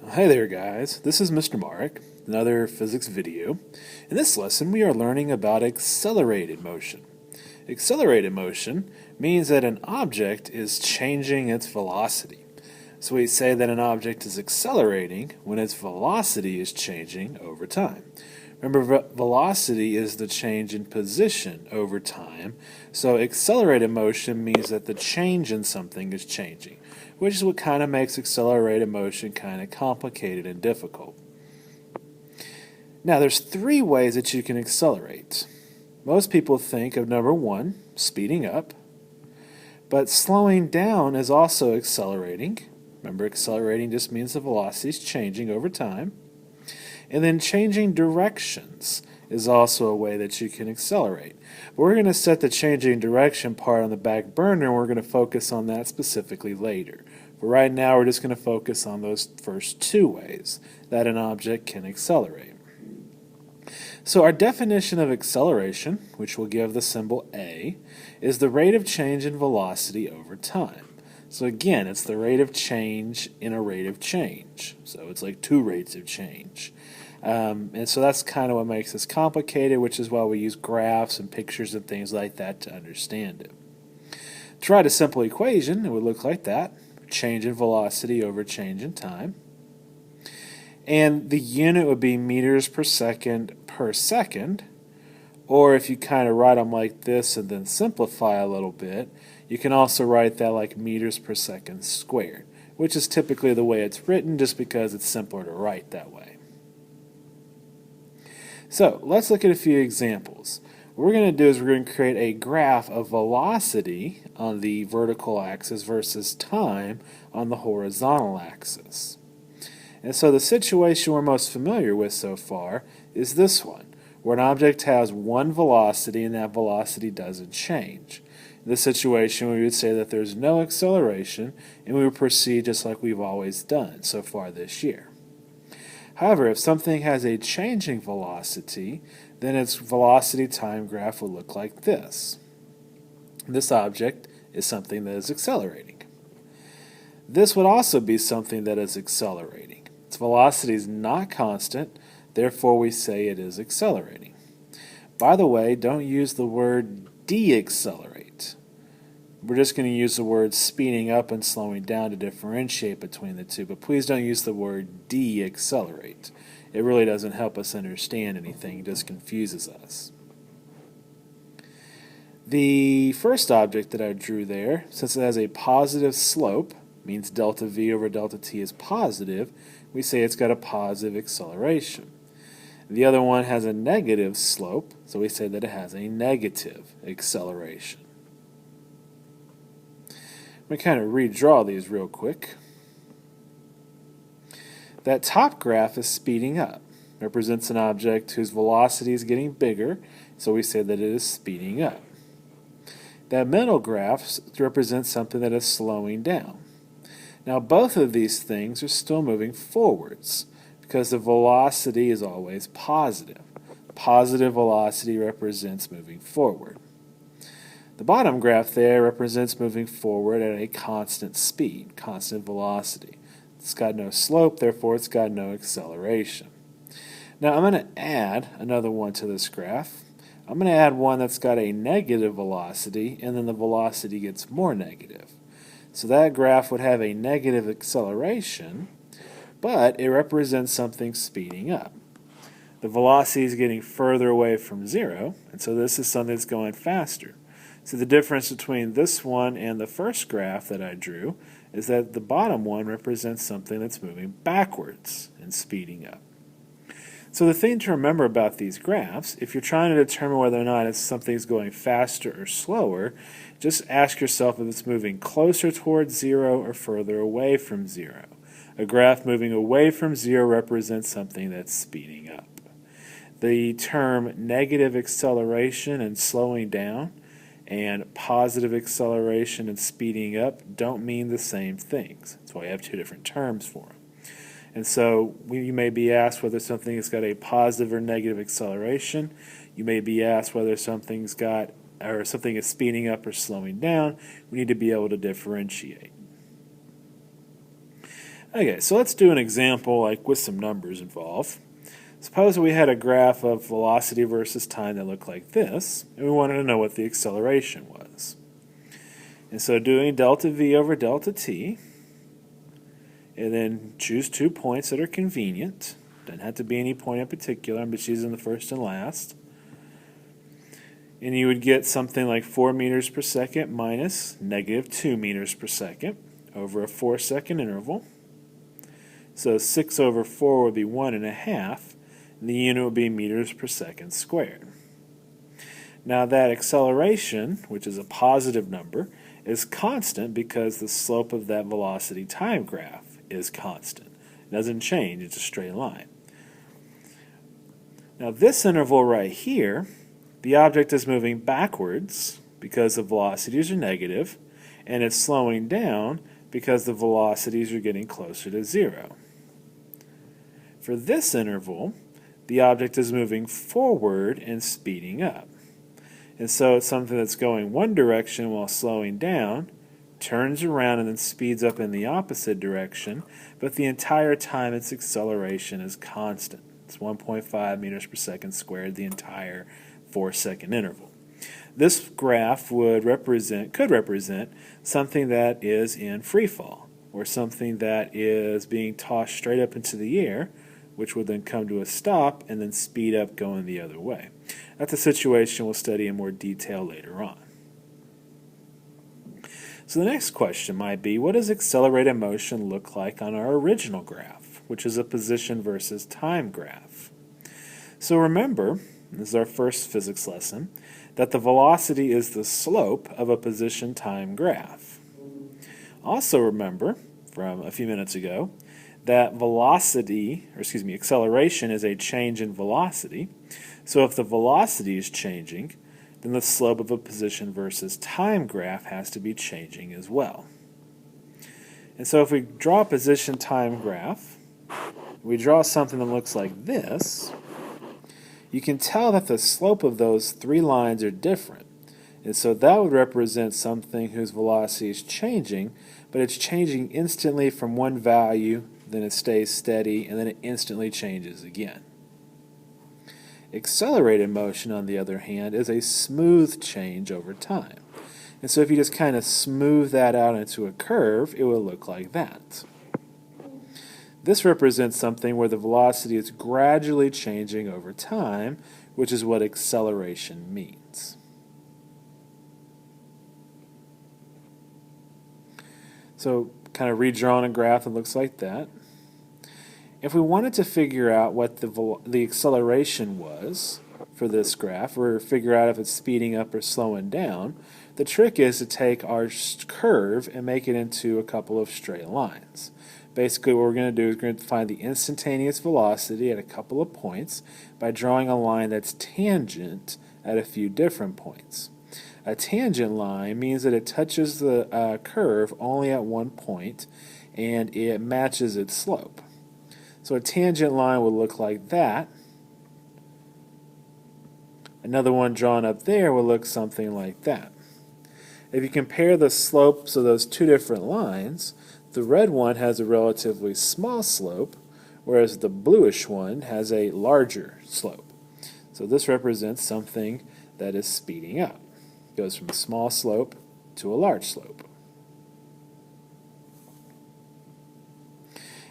Hi there guys, this is Mr. Marek, another physics video. In this lesson we are learning about accelerated motion. Accelerated motion means that an object is changing its velocity. So we say that an object is accelerating when its velocity is changing over time. Remember, velocity is the change in position over time, so accelerated motion means that the change in something is changing, which is what kind of makes accelerated motion kind of complicated and difficult. Now, there's three ways that you can accelerate. Most people think of number one, speeding up, but slowing down is also accelerating. Remember, accelerating just means the velocity is changing over time. And then changing directions is also a way that you can accelerate. But we're going to set the changing direction part on the back burner, and we're going to focus on that specifically later. But right now we're just going to focus on those first two ways that an object can accelerate. So our definition of acceleration, which we'll give the symbol A, is the rate of change in velocity over time. So again, it's the rate of change in a rate of change. So it's like two rates of change. And so that's kind of what makes this complicated, which is why we use graphs and pictures and things like that to understand it. To write a simple equation, it would look like that. Change in velocity over change in time. And the unit would be meters per second, or if you kind of write them like this and then simplify a little bit, you can also write that like meters per second squared, which is typically the way it's written just because it's simpler to write that way. So let's look at a few examples. What we're going to do is we're going to create a graph of velocity on the vertical axis versus time on the horizontal axis. And so the situation we're most familiar with so far is this one, where an object has one velocity and that velocity doesn't change. In this situation, we would say that there's no acceleration, and we would proceed just like we've always done so far this year. However, if something has a changing velocity, then its velocity time graph will look like this. This object is something that is accelerating. This would also be something that is accelerating. Its velocity is not constant, therefore we say it is accelerating. By the way, don't use the word deaccelerate. We're just going to use the words speeding up and slowing down to differentiate between the two, but please don't use the word deaccelerate. It really doesn't help us understand anything, it just confuses us. The first object that I drew there, since it has a positive slope, means delta V over delta T is positive, we say it's got a positive acceleration. The other one has a negative slope, so we say that it has a negative acceleration. Let me kind of redraw these real quick. That top graph is speeding up. It represents an object whose velocity is getting bigger, so we say that it is speeding up. That middle graph represents something that is slowing down. Now both of these things are still moving forwards because the velocity is always positive. Positive velocity represents moving forward. The bottom graph there represents moving forward at a constant speed, constant velocity. It's got no slope, therefore it's got no acceleration. Now I'm going to add another one to this graph. I'm going to add one that's got a negative velocity, and then the velocity gets more negative. So that graph would have a negative acceleration, but it represents something speeding up. The velocity is getting further away from zero, and so this is something that's going faster. So the difference between this one and the first graph that I drew is that the bottom one represents something that's moving backwards and speeding up. So the thing to remember about these graphs, if you're trying to determine whether or not something's going faster or slower, just ask yourself if it's moving closer towards zero or further away from zero. A graph moving away from zero represents something that's speeding up. The term negative acceleration and slowing down and positive acceleration and speeding up don't mean the same things. That's why we have two different terms for them. And so you may be asked whether something has got a positive or negative acceleration. You may be asked whether something is speeding up or slowing down. We need to be able to differentiate. Okay, so let's do an example like with some numbers involved. Suppose we had a graph of velocity versus time that looked like this, and we wanted to know what the acceleration was. And so doing delta v over delta t, and then choose 2 points that are convenient. Doesn't have to be any point in particular, I'm just using the first and last. And you would get something like 4 meters per second minus negative 2 meters per second over a 4-second interval. So 6 over 4 would be 1.5, and the unit would be meters per second squared. Now that acceleration, which is a positive number, is constant because the slope of that velocity time graph is constant. It doesn't change, it's a straight line. Now this interval right here, the object is moving backwards because the velocities are negative, and it's slowing down because the velocities are getting closer to 0. For this interval, the object is moving forward and speeding up. And so it's something that's going one direction while slowing down, turns around and then speeds up in the opposite direction, but the entire time its acceleration is constant. It's 1.5 meters per second squared the entire 4-second interval. This graph could represent something that is in free fall, or something that is being tossed straight up into the air, which would then come to a stop and then speed up going the other way. That's a situation we'll study in more detail later on. So the next question might be, what does accelerated motion look like on our original graph, which is a position versus time graph? So remember, this is our first physics lesson, that the velocity is the slope of a position-time graph. Also remember, from a few minutes ago, that acceleration is a change in velocity. So if the velocity is changing, then the slope of a position versus time graph has to be changing as well. And so if we draw a position-time graph, we draw something that looks like this, you can tell that the slope of those 3 lines are different. And so that would represent something whose velocity is changing, but it's changing instantly from one value, then it stays steady, and then it instantly changes again. Accelerated motion, on the other hand, is a smooth change over time. And so if you just kind of smooth that out into a curve, it will look like that. This represents something where the velocity is gradually changing over time, which is what acceleration means. So kind of redrawing a graph that looks like that. If we wanted to figure out what the acceleration was for this graph, or figure out if it's speeding up or slowing down, the trick is to take our curve and make it into a couple of straight lines. Basically what we're going to do is we're going to find the instantaneous velocity at a couple of points by drawing a line that's tangent at a few different points. A tangent line means that it touches the curve only at one point and it matches its slope. So a tangent line will look like that. Another one drawn up there will look something like that. If you compare the slopes of those 2 different lines, the red one has a relatively small slope, whereas the bluish one has a larger slope. So this represents something that is speeding up. It goes from a small slope to a large slope.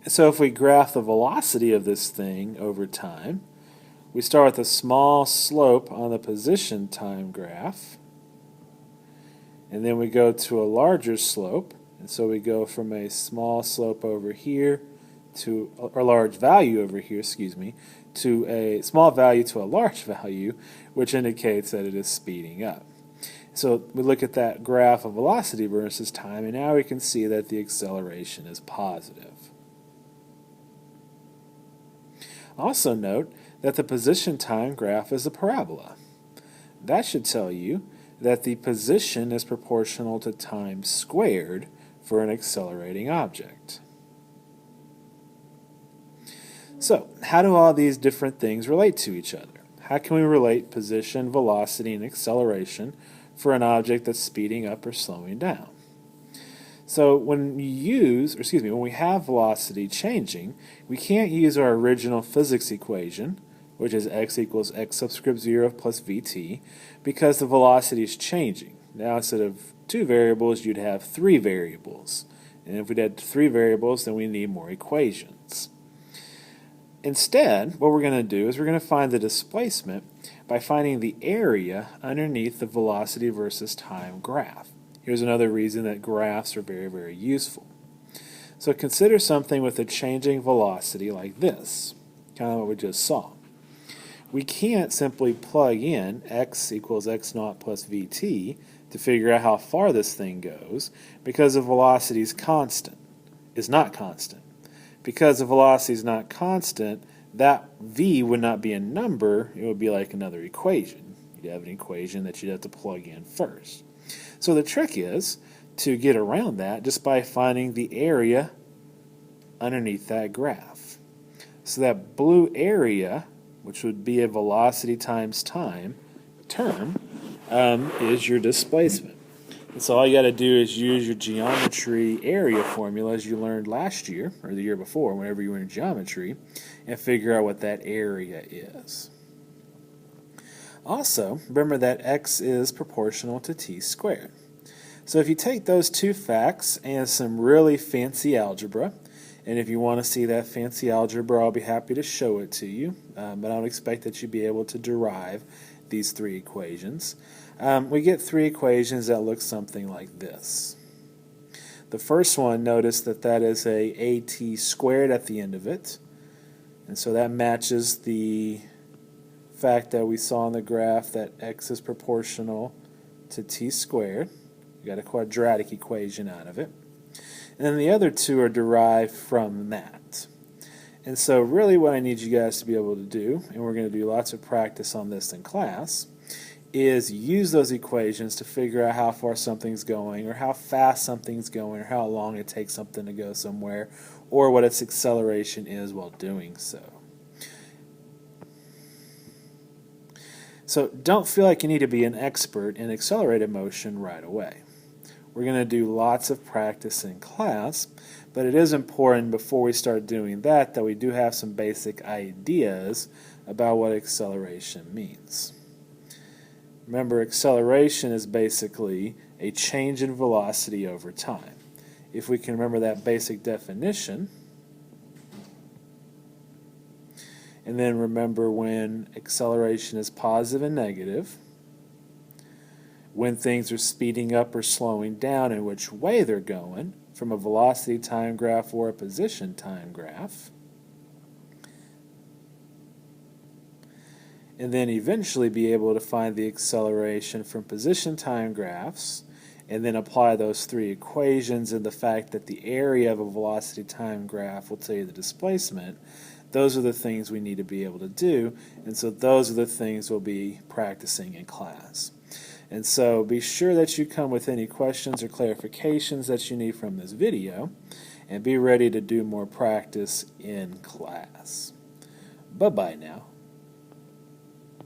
And so if we graph the velocity of this thing over time, we start with a small slope on the position time graph, and then we go to a larger slope, and so we go from a small slope over here to a large value over here, to a small value to a large value, which indicates that it is speeding up. So we look at that graph of velocity versus time, and now we can see that the acceleration is positive. Also note that the position time graph is a parabola. That should tell you that the position is proportional to time squared for an accelerating object. So, how do all these different things relate to each other? How can we relate position, velocity, and acceleration for an object that's speeding up or slowing down? So when when we have velocity changing, we can't use our original physics equation, which is x equals x subscript 0 plus vt, because the velocity is changing. Now instead of 2 variables, you'd have 3 variables. And if we had 3 variables, then we need more equations. Instead, what we're going to do is we're going to find the displacement by finding the area underneath the velocity versus time graph. Here's another reason that graphs are very, very useful. So consider something with a changing velocity like this, kind of what we just saw. We can't simply plug in x equals x naught plus vt to figure out how far this thing goes because the velocity is not constant. Because the velocity is not constant, that v would not be a number, it would be like another equation. You'd have an equation that you'd have to plug in first. So the trick is to get around that just by finding the area underneath that graph. So that blue area, which would be a velocity times time term, is your displacement. And so all you got to do is use your geometry area formula as you learned last year, or the year before, whenever you were in geometry, and figure out what that area is. Also, remember that x is proportional to t squared. So if you take those two facts and some really fancy algebra, and if you want to see that fancy algebra, I'll be happy to show it to you, but I don't expect that you'd be able to derive these 3 equations. We get 3 equations that look something like this. The first one, notice that is a at squared at the end of it, and so that matches the fact that we saw on the graph that x is proportional to t squared. We got a quadratic equation out of it. And then the other 2 are derived from that. And so really what I need you guys to be able to do, and we're going to do lots of practice on this in class, is use those equations to figure out how far something's going, or how fast something's going, or how long it takes something to go somewhere, or what its acceleration is while doing so. So don't feel like you need to be an expert in accelerated motion right away. We're going to do lots of practice in class, but it is important before we start doing that we do have some basic ideas about what acceleration means. Remember, acceleration is basically a change in velocity over time. If we can remember that basic definition, and then remember when acceleration is positive and negative, when things are speeding up or slowing down and which way they're going, from a velocity time graph or a position time graph, and then eventually be able to find the acceleration from position time graphs, and then apply those 3 equations and the fact that the area of a velocity time graph will tell you the displacement. Those are the things we need to be able to do, and so those are the things we'll be practicing in class. And so be sure that you come with any questions or clarifications that you need from this video, and be ready to do more practice in class. Bye-bye now.